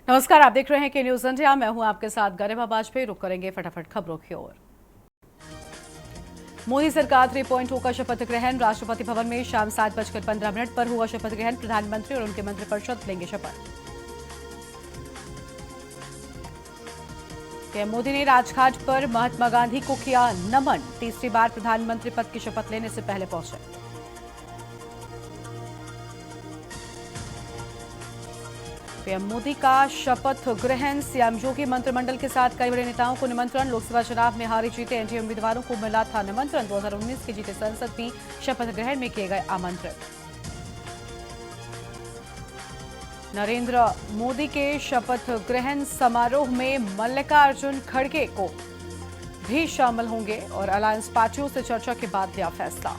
नमस्कार, आप देख रहे हैं के न्यूज इंडिया। मैं हूं आपके साथ गरिमा वाजपेयी। रुक करेंगे फटाफट खबरों की ओर। मोदी सरकार 3.0 का शपथ ग्रहण। राष्ट्रपति भवन में शाम 7:15 पर हुआ शपथ ग्रहण। प्रधानमंत्री और उनके मंत्रिपरिषद लेंगे शपथ। पीएम मोदी ने राजघाट पर महात्मा गांधी को किया नमन। तीसरी बार प्रधानमंत्री पद की शपथ लेने से पहले पहुंचे। पीएम मोदी का शपथ ग्रहण। सीएम योगी मंत्रिमंडल के साथ कई बड़े नेताओं को निमंत्रण। लोकसभा चुनाव में हारे जीते एनडीए उम्मीदवारों को मिला था निमंत्रण। 2019 के जीते संसद भी शपथ ग्रहण में किए गए आमंत्रित। नरेंद्र मोदी के शपथ ग्रहण समारोह में मल्लिकार्जुन खड़गे को भी शामिल होंगे और अलायंस पार्टियों से चर्चा के बाद लिया फैसला।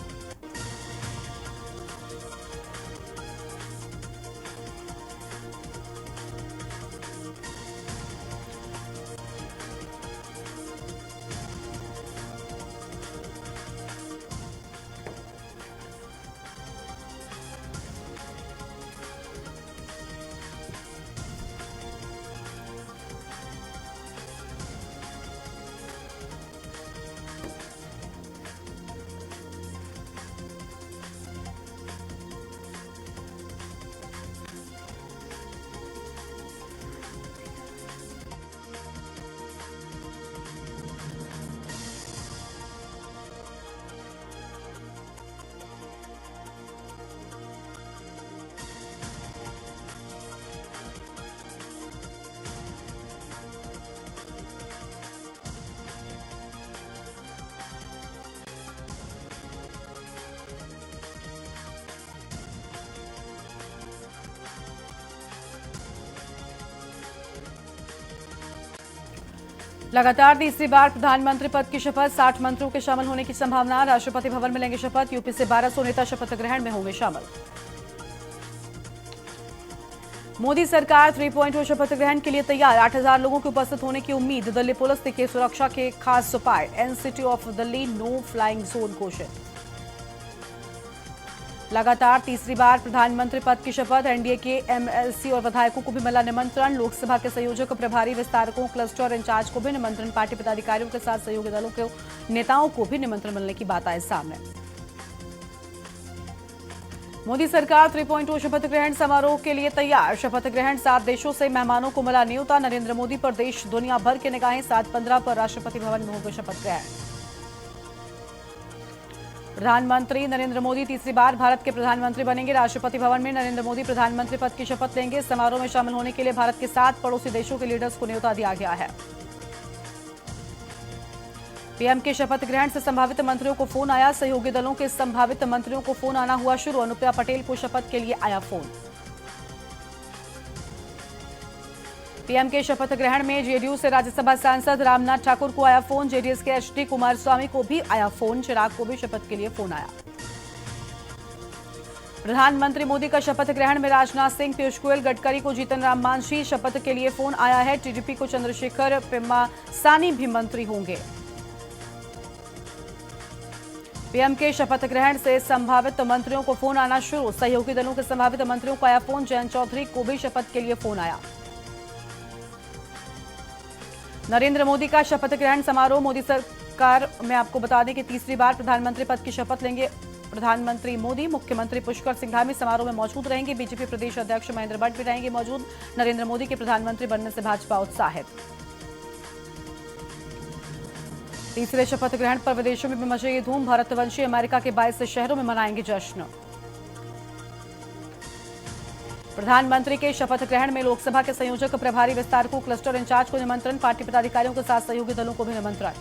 लगातार तीसरी बार प्रधानमंत्री पद की शपथ। 60 मंत्रियों के शामिल होने की संभावना। राष्ट्रपति भवन में लेंगे शपथ। यूपी से 1200 नेता शपथ ग्रहण में होंगे शामिल। मोदी सरकार 3.0 शपथ ग्रहण के लिए तैयार। 8000 लोगों के उपस्थित होने की उम्मीद। दिल्ली पुलिस ने किए सुरक्षा के खास उपाय। NCT of Delhi no flying zone घोषित। लगातार तीसरी बार प्रधानमंत्री पद की शपथ। एनडीए के एमएलसी और विधायकों को भी मिला निमंत्रण। लोकसभा के संयोजक, प्रभारी, विस्तारकों, क्लस्टर इंचार्ज को भी निमंत्रण। पार्टी पदाधिकारियों के साथ सहयोगी दलों के नेताओं को भी निमंत्रण मिलने की बात आई सामने। मोदी सरकार 3.0 शपथ ग्रहण समारोह के लिए तैयार। शपथ ग्रहण 7 देशों से मेहमानों को मिला न्योता। नरेंद्र मोदी पर देश दुनिया भर के निगाहें। 7:15 पर राष्ट्रपति भवन में होगा शपथ ग्रहण। प्रधानमंत्री नरेंद्र मोदी तीसरी बार भारत के प्रधानमंत्री बनेंगे। राष्ट्रपति भवन में नरेंद्र मोदी प्रधानमंत्री पद की शपथ लेंगे। समारोह में शामिल होने के लिए भारत के 7 पड़ोसी देशों के लीडर्स को न्योता दिया गया है। पीएम के शपथ ग्रहण से संभावित मंत्रियों को फोन आया। सहयोगी दलों के संभावित मंत्रियों को फोन आना हुआ शुरू। अनुप्रिया पटेल को शपथ के लिए आया फोन। पीएम के शपथ ग्रहण में जेडीयू से राज्यसभा सांसद रामनाथ ठाकुर को आया फोन। जेडीएस के एचडी कुमारस्वामी को भी आया फोन। चिराग को भी शपथ के लिए फोन आया। प्रधानमंत्री मोदी का शपथ ग्रहण में राजनाथ सिंह, पीयूष गोयल, गडकरी को जीतन राम मांझी शपथ के लिए फोन आया है। टीडीपी को चंद्रशेखर पेम्मासानी भी मंत्री होंगे। पीएम के शपथ ग्रहण से संभावित मंत्रियों को फोन आना शुरू। सहयोगी दलों के संभावित मंत्रियों को आया फोन। जयंत चौधरी को भी शपथ के लिए फोन आया। नरेंद्र मोदी का शपथ ग्रहण समारोह। मोदी सरकार में आपको बता दें कि तीसरी बार प्रधानमंत्री पद की शपथ लेंगे प्रधानमंत्री मोदी। मुख्यमंत्री पुष्कर सिंह धामी समारोह में मौजूद रहेंगे। बीजेपी प्रदेश अध्यक्ष महेंद्र भट्ट भी रहेंगे मौजूद। नरेंद्र मोदी के प्रधानमंत्री बनने से भाजपा उत्साहित। तीसरे शपथ ग्रहण पर विदेशों में भी मचेगी धूम। भारतवंशी अमेरिका के 22 शहरों में मनाएंगे जश्न। प्रधानमंत्री के शपथ ग्रहण में लोकसभा के संयोजक, प्रभारी, विस्तारकों, क्लस्टर इंचार्ज को निमंत्रण। पार्टी पदाधिकारियों के साथ सहयोगी दलों को भी निमंत्रण।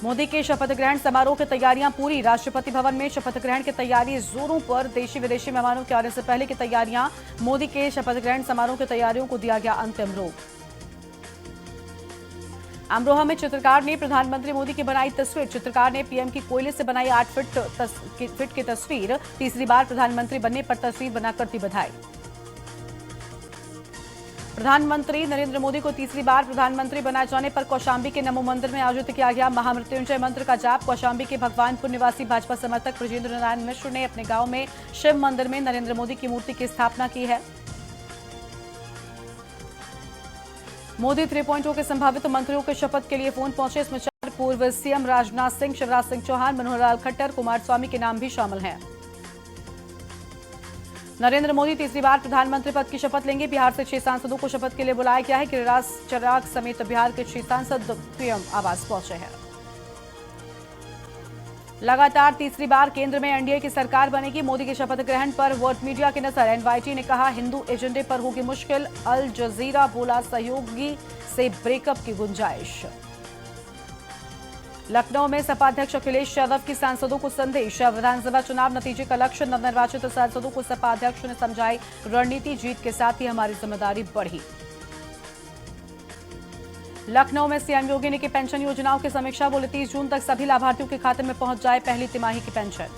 मोदी के शपथ ग्रहण समारोह की तैयारियां पूरी। राष्ट्रपति भवन में शपथ ग्रहण की तैयारी जोरों पर। देशी विदेशी मेहमानों के आने से पहले की तैयारियां। मोदी के शपथ ग्रहण समारोह की तैयारियों को दिया गया अंतिम रूप। अमरोहा में चित्रकार ने प्रधानमंत्री मोदी की बनाई तस्वीर। चित्रकार ने पीएम की कोयले से बनाई 8 फीट की तस्वीर। तीसरी बार प्रधानमंत्री बनने पर तस्वीर बनाकर दी बधाई। प्रधानमंत्री नरेंद्र मोदी को तीसरी बार प्रधानमंत्री बनाए जाने पर कौशांबी के नमो मंदिर में आयोजित किया गया महामृत्युंजय मंत्र का जाप। कौशांबी के भगवानपुर निवासी भाजपा समर्थक ब्रजेंद्र नारायण मिश्र ने अपने गांव में शिव मंदिर में नरेंद्र मोदी की मूर्ति की स्थापना की है। मोदी 3.0 के संभावित मंत्रियों के शपथ के लिए फोन पहुंचे। इसमें 4 पूर्व सीएम राजनाथ सिंह, शिवराज सिंह चौहान, मनोहर लाल खट्टर, कुमारस्वामी के नाम भी शामिल हैं। नरेंद्र मोदी तीसरी बार प्रधानमंत्री पद की शपथ लेंगे। बिहार से 6 सांसदों को शपथ के लिए बुलाया गया है। गिरिराज चराग समेत बिहार के 6 सांसद पीएम आवास पहुंचे हैं। लगातार तीसरी बार केंद्र में एनडीए की सरकार बनेगी। मोदी के शपथ ग्रहण पर वर्ल्ड मीडिया की नजर। एनवाईटी ने कहा, हिंदू एजेंडे पर होगी मुश्किल। अल जजीरा बोला, सहयोगी से ब्रेकअप की गुंजाइश। लखनऊ में सपा अध्यक्ष अखिलेश यादव की सांसदों को संदेश। विधानसभा चुनाव नतीजे का लक्ष्य। नवनिर्वाचित सांसदों को सपा अध्यक्ष ने समझाई रणनीति। जीत के साथ ही हमारी जिम्मेदारी बढ़ी। लखनऊ में सीएम योगी ने की पेंशन योजनाओं की समीक्षा। बोले 30 जून तक सभी लाभार्थियों के खाते में पहुंच जाए पहली तिमाही की पेंशन।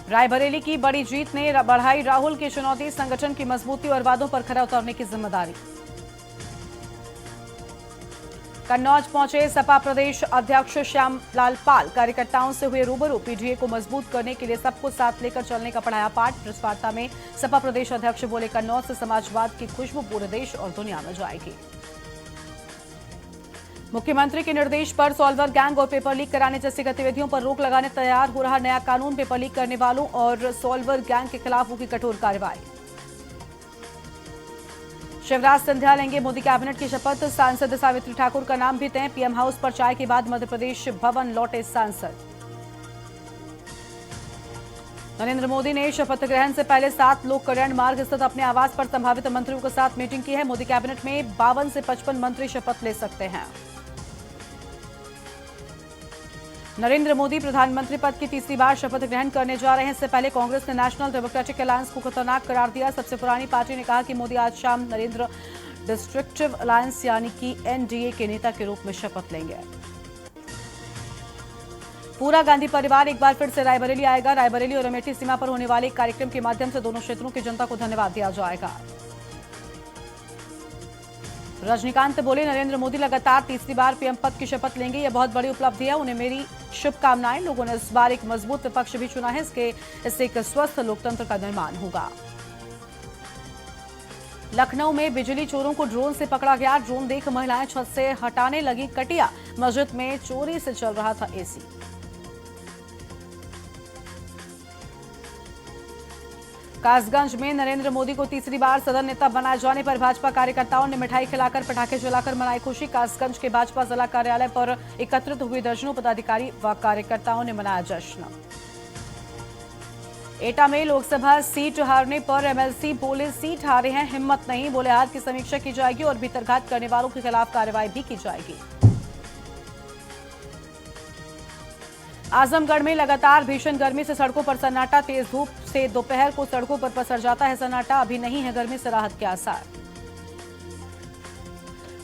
रायबरेली की बड़ी जीत ने बढ़ाई राहुल की चुनौती। संगठन की मजबूती और वादों पर खरा उतरने की जिम्मेदारी। कन्नौज पहुंचे सपा प्रदेश अध्यक्ष श्यामलाल पाल। कार्यकर्ताओं से हुए रूबरू। पीडीए को मजबूत करने के लिए सबको साथ लेकर चलने का पढ़ाया पाठ। प्रेस वार्ता में सपा प्रदेश अध्यक्ष बोले, कन्नौज से समाजवाद की खुशबू पूरे देश और दुनिया में जाएगी। मुख्यमंत्री के निर्देश पर सॉल्वर गैंग और पेपर लीक कराने जैसी गतिविधियों पर रोक लगाने तैयार हो रहा नया कानून। पेपर लीक करने वालों और सॉल्वर गैंग के खिलाफ होगी कठोर कार्रवाई। शिवराज सिंधिया लेंगे मोदी कैबिनेट की शपथ। सांसद सावित्री ठाकुर का नाम भी तय। पीएम हाउस पर चाय के बाद मध्य प्रदेश भवन लौटे सांसद। नरेंद्र मोदी ने शपथ ग्रहण से पहले 7 लोक कल्याण मार्ग स्थित अपने आवास पर संभावित मंत्रियों के साथ मीटिंग की है। मोदी कैबिनेट में 52 से 55 मंत्री शपथ ले सकते हैं। नरेंद्र मोदी प्रधानमंत्री पद की तीसरी बार शपथ ग्रहण करने जा रहे हैं। इससे पहले कांग्रेस ने नेशनल डेमोक्रेटिक अलायंस को खतरनाक करार दिया। सबसे पुरानी पार्टी ने कहा कि मोदी आज शाम नरेंद्र डिस्ट्रक्टिव अलायंस यानी कि एनडीए के नेता के रूप में शपथ लेंगे। पूरा गांधी परिवार एक बार फिर से रायबरेली आएगा। रायबरेली और अमेठी सीमा पर होने वाले एक कार्यक्रम के माध्यम से दोनों क्षेत्रों की जनता को धन्यवाद दिया जाएगा। रजनीकांत बोले, नरेंद्र मोदी लगातार तीसरी बार पीएम पद की शपथ लेंगे। यह बहुत बड़ी उपलब्धि है। उन्हें मेरी शुभकामनाएं। लोगों ने इस बार एक मजबूत विपक्ष भी चुना है। इससे एक स्वस्थ लोकतंत्र का निर्माण होगा। लखनऊ में बिजली चोरों को ड्रोन से पकड़ा गया। ड्रोन देख महिलाएं छत से हटाने लगी कटिया। मस्जिद में चोरी से चल रहा था एसी। कासगंज में नरेंद्र मोदी को तीसरी बार सदन नेता बनाए जाने पर भाजपा कार्यकर्ताओं ने मिठाई खिलाकर पटाखे जलाकर मनाई खुशी। कासगंज के भाजपा जिला कार्यालय पर एकत्रित हुए दर्जनों पदाधिकारी व कार्यकर्ताओं ने मनाया जश्न। एटा में लोकसभा सीट हारने पर एमएलसी बोले, सीट हारे हैं, हिम्मत नहीं। बोले, हार की समीक्षा की जाएगी और भीतरघात करने वालों के खिलाफ कार्रवाई भी की जाएगी। आजमगढ़ में लगातार भीषण गर्मी से सड़कों पर सन्नाटा। तेज धूप से दोपहर को सड़कों पर पसर जाता है सन्नाटा। अभी नहीं है गर्मी से राहत के आसार।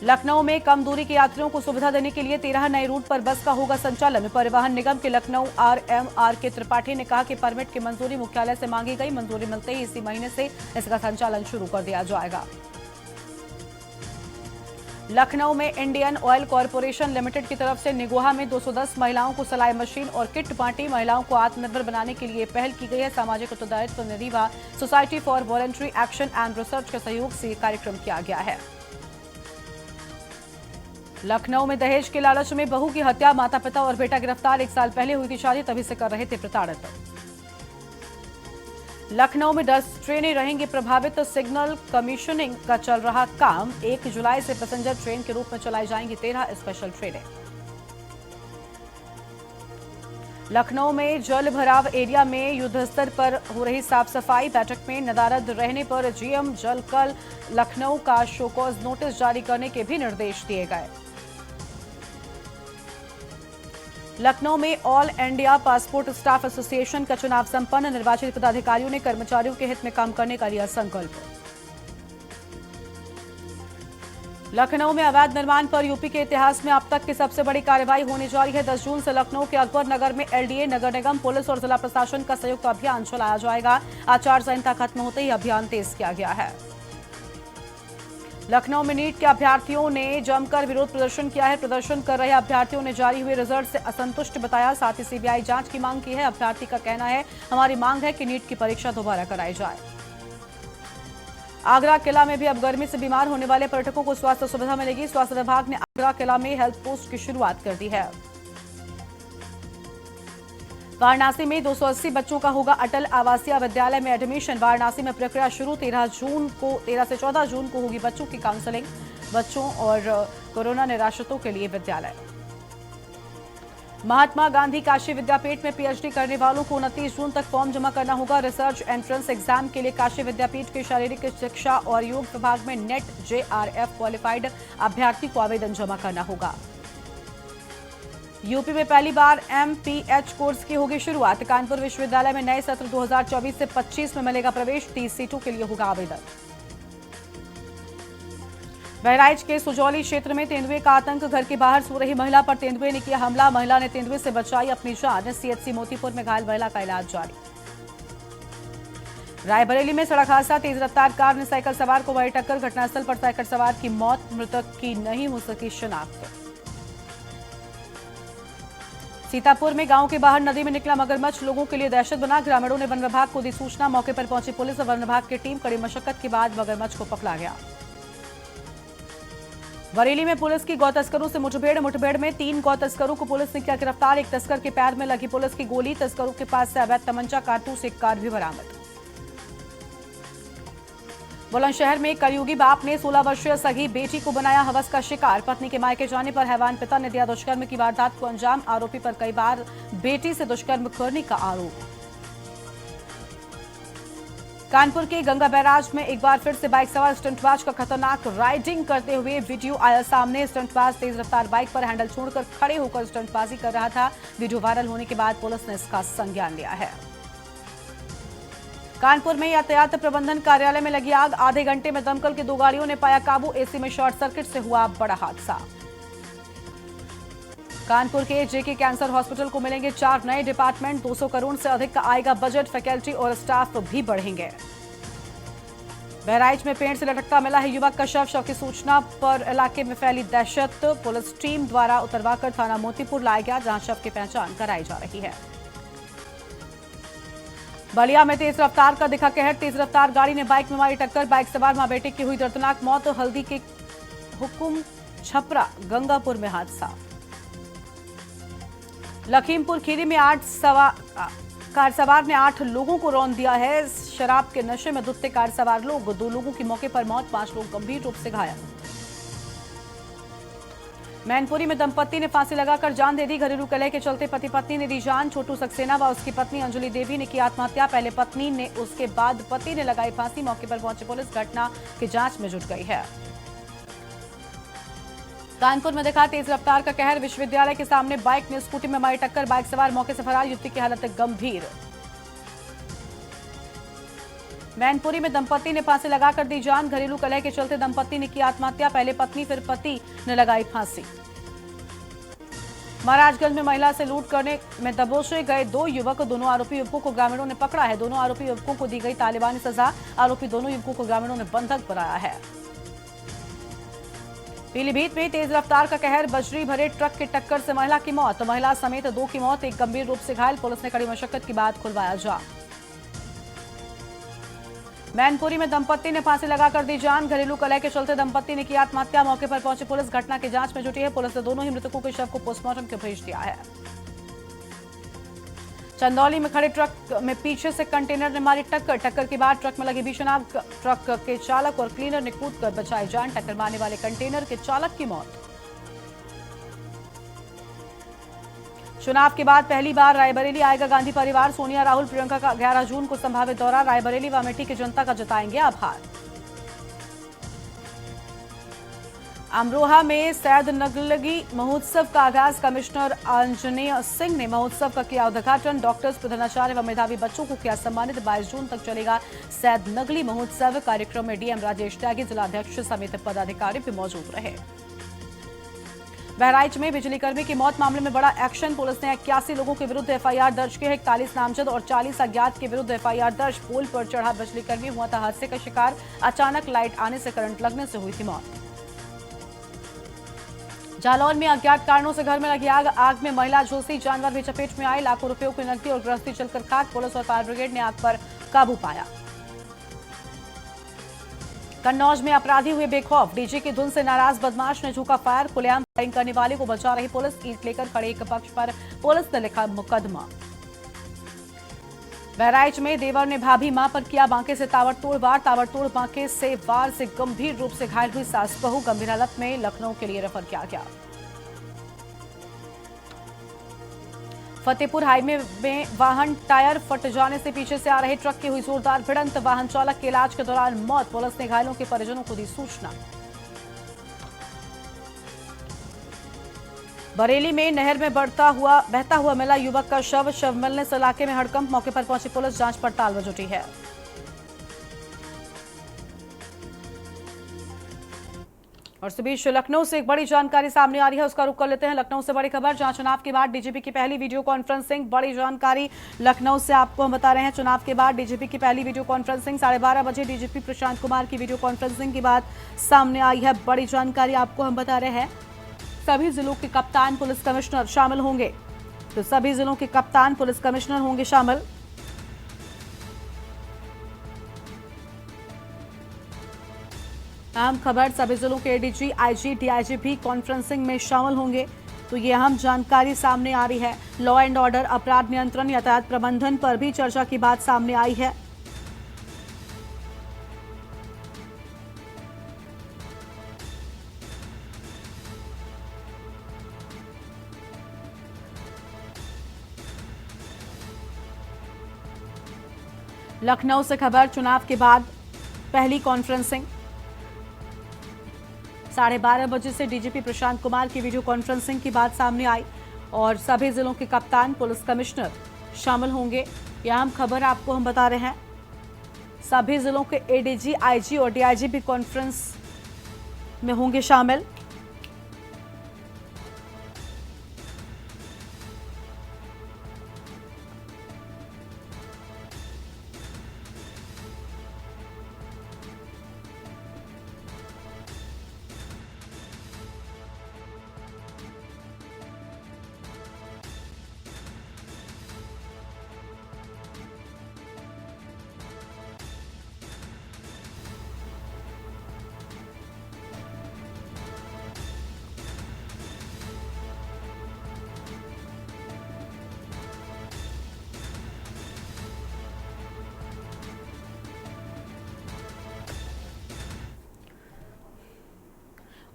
लखनऊ में कम दूरी के यात्रियों को सुविधा देने के लिए 13 नए रूट पर बस का होगा संचालन। परिवहन निगम के लखनऊ आरएमआर के त्रिपाठी ने कहा कि परमिट की मंजूरी मुख्यालय से मांगी गई। मंजूरी मिलते ही इसी महीने से इसका संचालन शुरू कर दिया जाएगा। लखनऊ में इंडियन ऑयल कॉरपोरेशन लिमिटेड की तरफ से निगोहा में 210 महिलाओं को सिलाई मशीन और किट बांटी। महिलाओं को आत्मनिर्भर बनाने के लिए पहल की गई है। सामाजिक उत्तरदायित्व निधि व society for voluntary action and research के सहयोग से कार्यक्रम किया गया है। लखनऊ में दहेज के लालच में बहू की हत्या। माता पिता और बेटा गिरफ्तार। 1 साल पहले हुई थी शादी, तभी से कर रहे थे प्रताड़ित। लखनऊ में 10 ट्रेनें रहेंगी प्रभावित। सिग्नल कमीशनिंग का चल रहा काम। 1 जुलाई से पैसेंजर ट्रेन के रूप में चलाई जाएंगी 13 स्पेशल ट्रेनें। लखनऊ में जल भराव एरिया में युद्ध स्तर पर हो रही साफ सफाई। बैठक में नदारद रहने पर जीएम जल कल लखनऊ का शोकॉज नोटिस जारी करने के भी निर्देश दिए गए। लखनऊ में all India passport staff association का चुनाव संपन्न। निर्वाचित पदाधिकारियों ने कर्मचारियों के हित में काम करने का लिया संकल्प। लखनऊ में अवैध निर्माण पर यूपी के इतिहास में अब तक की सबसे बड़ी कार्रवाई होने जा रही है। 10 जून से लखनऊ के अकबर नगर में एलडीए, नगर निगम, पुलिस और जिला प्रशासन का संयुक्त अभियान चलाया जाएगा। आचार संहिता खत्म होते ही अभियान तेज किया गया है। लखनऊ में नीट के अभ्यर्थियों ने जमकर विरोध प्रदर्शन किया है। प्रदर्शन कर रहे अभ्यर्थियों ने जारी हुए रिजल्ट से असंतुष्ट बताया। साथ ही सीबीआई जांच की मांग की है। अभ्यर्थी का कहना है, हमारी मांग है कि नीट की परीक्षा दोबारा कराई जाए। आगरा किला में भी अब गर्मी से बीमार होने वाले पर्यटकों को स्वास्थ्य सुविधा मिलेगी। स्वास्थ्य विभाग ने आगरा किला में हेल्थ पोस्ट की शुरुआत कर दी है। वाराणसी में 280 बच्चों का होगा अटल आवासीय विद्यालय में एडमिशन। वाराणसी में प्रक्रिया शुरू। 13 से 14 जून को होगी बच्चों की काउंसलिंग। बच्चों और कोरोना निराश्रितों के लिए विद्यालय। महात्मा गांधी काशी विद्यापीठ में पीएचडी करने वालों को 29 जून तक फॉर्म जमा करना होगा। रिसर्च एंट्रेंस एग्जाम के लिए काशी विद्यापीठ के शारीरिक शिक्षा और योग विभाग में नेट जेआरएफ क्वालिफाइड अभ्यर्थी को आवेदन जमा करना होगा। यूपी में पहली बार एमपीएच कोर्स की होगी शुरुआत। कानपुर विश्वविद्यालय में नए सत्र 2024 से 25 में मिलेगा प्रवेश। 30 सीटों के लिए होगा आवेदन। बहराइच के सुजौली क्षेत्र में तेंदुए का आतंक। घर के बाहर सो रही महिला पर तेंदुए ने किया हमला। महिला ने तेंदुए से बचाई अपनी जान। सीएचसी मोतीपुर में घायल महिला का इलाज जारी। रायबरेली में सड़क हादसा। तेज रफ्तार कार ने साइकिल सवार को मारी टक्कर। घटनास्थल पर साइकिल सवार की मौत। मृतक की नहीं हो सकी शिनाख्त। सीतापुर में गांव के बाहर नदी में निकला मगरमच्छ। लोगों के लिए दहशत बना। ग्रामीणों ने वन विभाग को दी सूचना। मौके पर पहुंची पुलिस और वन विभाग की टीम। कड़ी मशक्कत के बाद मगरमच्छ को पकड़ा गया। बरेली में पुलिस की गौ तस्करों से मुठभेड़ में 3 गौ तस्करों को पुलिस ने किया गिरफ्तार। एक तस्कर के पैर में लगी पुलिस की गोली। तस्करों के पास से अवैध तमंचा, कारतूस, एक कार भी बरामद। बुलंदशहर में कलयुगी बाप ने 16 वर्षीय सगी बेटी को बनाया हवस का शिकार। पत्नी के मायके जाने पर हैवान पिता ने दिया दुष्कर्म की वारदात को अंजाम। आरोपी पर कई बार बेटी से दुष्कर्म करने का आरोप। कानपुर के गंगा बैराज में एक बार फिर से बाइक सवार स्टंटबाज का खतरनाक राइडिंग करते हुए वीडियो आया सामने। स्टंटबाज तेज रफ्तार बाइक पर हैंडल छोड़कर खड़े होकर स्टंटबाजी कर रहा था। वीडियो वायरल होने के बाद पुलिस ने इसका संज्ञान लिया है। कानपुर में यातायात प्रबंधन कार्यालय में लगी आग। आधे घंटे में दमकल की 2 गाड़ियों ने पाया काबू। एसी में शॉर्ट सर्किट से हुआ बड़ा हादसा। कानपुर के जेके कैंसर हॉस्पिटल को मिलेंगे 4 नए डिपार्टमेंट। 200 करोड़ से अधिक का आएगा बजट। फैकल्टी और स्टाफ भी बढ़ेंगे। बहराइच में पेड़ से लटकता मिला है युवक का शव की सूचना पर इलाके में फैली दहशत। पुलिस टीम द्वारा उतरवाकर थाना मोतीपुर लाया गया, जहां शव की पहचान कराई जा रही है। बलिया में तेज रफ्तार का दिखा कहर। तेज रफ्तार गाड़ी ने बाइक में मारी टक्कर। बाइक सवार मां बेटे की हुई दर्दनाक मौत। हल्दी के हुकुम छपरा गंगापुर में हादसा। लखीमपुर खीरी में कार सवार ने 8 लोगों को रौंद दिया है। शराब के नशे में धुतते कार सवार लोग। 2 लोगों की मौके पर मौत। 5 लोग गंभीर रूप से घायल। मैनपुरी में दंपत्ति ने फांसी लगाकर जान दे दी। घरेलू कलह के चलते पति पत्नी ने दी जान। छोटू सक्सेना व उसकी पत्नी अंजलि देवी ने की आत्महत्या। पहले पत्नी ने, उसके बाद पति ने लगाई फांसी। मौके पर पहुंची पुलिस घटना की जांच में जुट गई है। कानपुर में दिखा तेज रफ्तार का कहर। विश्वविद्यालय के सामने बाइक ने स्कूटी में मारी टक्कर। बाइक सवार मौके से फरार। युवती की हालत गंभीर। मैनपुरी में दंपत्ति ने फांसी लगाकर दी जान। घरेलू कलह के चलते दंपत्ति ने की आत्महत्या। पहले पत्नी फिर पति ने लगाई फांसी। महाराजगंज में महिला से लूट करने में दबोचे गए 2 युवक। दोनों आरोपी युवकों को ग्रामीणों ने पकड़ा है। दोनों आरोपी युवकों को दी गई तालिबानी सजा। आरोपी दोनों युवकों को ग्रामीणों ने बंधक बनाया है। पीलीभीत में तेज रफ्तार का कहर। बजरी भरे ट्रक की टक्कर से महिला की मौत। महिला समेत 2 की मौत। एक गंभीर रूप से घायल। पुलिस ने कड़ी मशक्कत के बाद खुलवाया जाम। मैनपुरी में दंपत्ति ने फांसी लगाकर दी जान। घरेलू कलह के चलते दंपत्ति ने की आत्महत्या। मौके पर पहुंची पुलिस घटना की जांच में जुटी है। पुलिस ने दोनों ही मृतकों के शव को पोस्टमार्टम के भेज दिया है। चंदौली में खड़े ट्रक में पीछे से कंटेनर ने मारी टक्कर। टक्कर के बाद ट्रक में लगी भीषण आग। ट्रक के चालक और क्लीनर ने कूदकर बचाई जान। टक्कर मारने वाले कंटेनर के चालक की मौत। चुनाव के बाद पहली बार रायबरेली आएगा गांधी परिवार। सोनिया, राहुल, प्रियंका का 11 जून को संभावित दौरा। रायबरेली व अमेठी की जनता का जताएंगे आभार। अमरोहा में सैद नगलगी महोत्सव का आगाज। कमिश्नर आंजनेय सिंह ने महोत्सव का किया उद्घाटन। डॉक्टर्स, प्रधानाचार्य व मेधावी बच्चों को किया सम्मानित। 22 जून तक चलेगा सैद नगली महोत्सव। कार्यक्रम में डीएम राजेश त्यागी, जिलाध्यक्ष समेत पदाधिकारी भी मौजूद रहे। बहराइच में बिजलीकर्मी की मौत मामले में बड़ा एक्शन। पुलिस ने 81 लोगों के विरुद्ध एफआईआर दर्ज की है। 41 नामजद और 40 अज्ञात के विरुद्ध एफआईआर दर्ज। पोल पर चढ़ा बिजलीकर्मी हुआ था हादसे का शिकार। अचानक लाइट आने से करंट लगने से हुई थी मौत। जालौन में अज्ञात कारणों से घर में लगी आग। आग में महिला झुलसी, जानवर भी चपेट में आए। लाखों रुपयों की नकदी और गृहस्थी जलकर खाक। पुलिस और फायर ब्रिगेड ने आग पर काबू पाया। कन्नौज में अपराधी हुए बेखौफ, डीजे की धुन से नाराज बदमाश ने झोंका फायर, खुलेआम फायरिंग करने वाले को बचा रही पुलिस, ईंट लेकर खड़े एक पक्ष पर पुलिस ने लिखा मुकदमा। बहराइच में देवर ने भाभी मां पर किया बांके से ताबड़तोड़ बांके से वार से गंभीर रूप से घायल हुई सास बहू, गंभीर हालत में लखनऊ के लिए रेफर किया गया। फतेहपुर हाईवे में वाहन टायर फट जाने से पीछे से आ रहे ट्रक की हुई जोरदार भिड़ंत, वाहन चालक के इलाज के दौरान मौत, पुलिस ने घायलों के परिजनों को दी सूचना। बरेली में नहर में बहता हुआ मिला युवक का शव मिलने से इलाके में हड़कंप, मौके पर पहुंची पुलिस जांच पड़ताल में जुटी है। और इस बीच लखनऊ से एक बड़ी जानकारी सामने आ रही है, उसका रुख कर लेते हैं। लखनऊ से बड़ी खबर, जहां चुनाव के बाद डीजीपी की पहली वीडियो कॉन्फ्रेंसिंग, बड़ी जानकारी लखनऊ से आपको हम बता रहे हैं। चुनाव के बाद डीजीपी की पहली वीडियो कॉन्फ्रेंसिंग 12:30 बजे डीजीपी प्रशांत कुमार की वीडियो कॉन्फ्रेंसिंग की बात सामने आई है। बड़ी जानकारी आपको हम बता रहे हैं, सभी जिलों के कप्तान पुलिस कमिश्नर शामिल होंगे, तो सभी जिलों के कप्तान पुलिस कमिश्नर होंगे शामिल। अहम खबर, सभी जिलों के एडीजी, आईजी, डीआईजी भी कॉन्फ्रेंसिंग में शामिल होंगे, तो ये अहम जानकारी सामने आ रही है। लॉ एंड ऑर्डर, अपराध नियंत्रण, यातायात प्रबंधन पर भी चर्चा की बात सामने आई है। लखनऊ से खबर, चुनाव के बाद पहली कॉन्फ्रेंसिंग 12:30 बजे से डीजीपी प्रशांत कुमार की वीडियो कॉन्फ्रेंसिंग की बात सामने आई और सभी जिलों के कप्तान पुलिस कमिश्नर शामिल होंगे। यह अहम खबर आपको हम बता रहे हैं, सभी जिलों के एडीजी, आईजी और डीआईजी भी कॉन्फ्रेंस में होंगे शामिल।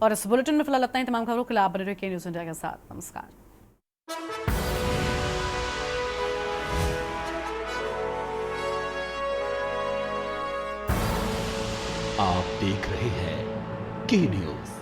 और इस बुलेटिन में फिलहाल इतना ही। तमाम खबरों के लिए आप बने रहिए न्यूज़ इंडिया के साथ। नमस्कार। आप देख रहे हैं के न्यूज़।